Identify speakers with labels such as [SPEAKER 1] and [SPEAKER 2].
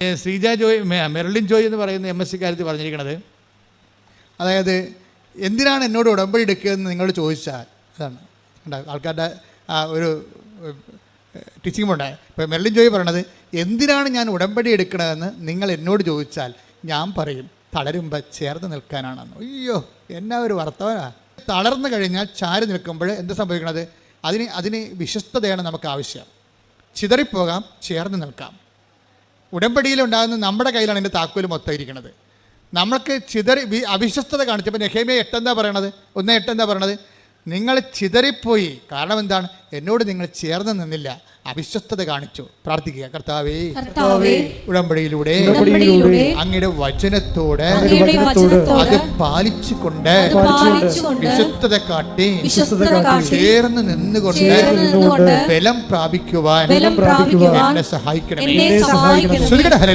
[SPEAKER 1] Sreeja Joy, Merlin Joy എന്ന് പറയുന്ന MSc കാര്യത്തിൽ പറഞ്ഞിരിക്കുന്നത്, അതായത് എന്തിനാണ് എന്നോട് ഉടമ്പടി എടുക്കുകയെന്ന് നിങ്ങളോട് ചോദിച്ചാൽ, അതാണ് ആൾക്കാരുടെ ഒരു ടീച്ചിങ് ഉണ്ടായി. ഇപ്പോൾ മെർലിൻ ജോയ് പറയണത്, എന്തിനാണ് ഞാൻ ഉടമ്പടി എടുക്കണതെന്ന് നിങ്ങൾ എന്നോട് ചോദിച്ചാൽ ഞാൻ പറയും തളരുമ്പോൾ ചേർന്ന് നിൽക്കാനാണെന്ന്. അയ്യോ, എന്നാ ഒരു വർത്തമാനാ. തളർന്നു കഴിഞ്ഞാൽ ചാരി നിൽക്കുമ്പോൾ എന്ത് സംഭവിക്കണത്? അതിന് വിശ്വസ്തതയാണ് നമുക്ക് ആവശ്യം. ചിതറിപ്പോകാം, ചേർന്ന് നിൽക്കാം. ഉടമ്പടിയിലുണ്ടാകുന്ന നമ്മുടെ കയ്യിലാണ് എൻ്റെ താക്കോൽ മൊത്തം ഇരിക്കുന്നത്. നമ്മൾക്ക് അവിശ്വസ്തത കാണിച്ചപ്പോൾ നെഹെമ്യ 8 എന്താ പറയണത്? 1:8 എന്താ പറയണത്? നിങ്ങൾ ചിതറിപ്പോയി. കാരണം എന്താണ്? എന്നോട് നിങ്ങൾ ചേർന്ന് നിന്നില്ല, അവിശ്വസ്തത കാണിച്ചു. പ്രാർത്ഥിക്കുക, കർത്താവേ, ഉടമ്പടിയിലൂടെ അങ്ങയുടെ വചനത്തോട് അത് പാലിച്ചുകൊണ്ട് വിശ്വസ്തത കാട്ടി ചേർന്ന് നിന്നുകൊണ്ട് ബലം പ്രാപിക്കുവാൻ എന്നെ സഹായിക്കണമേ.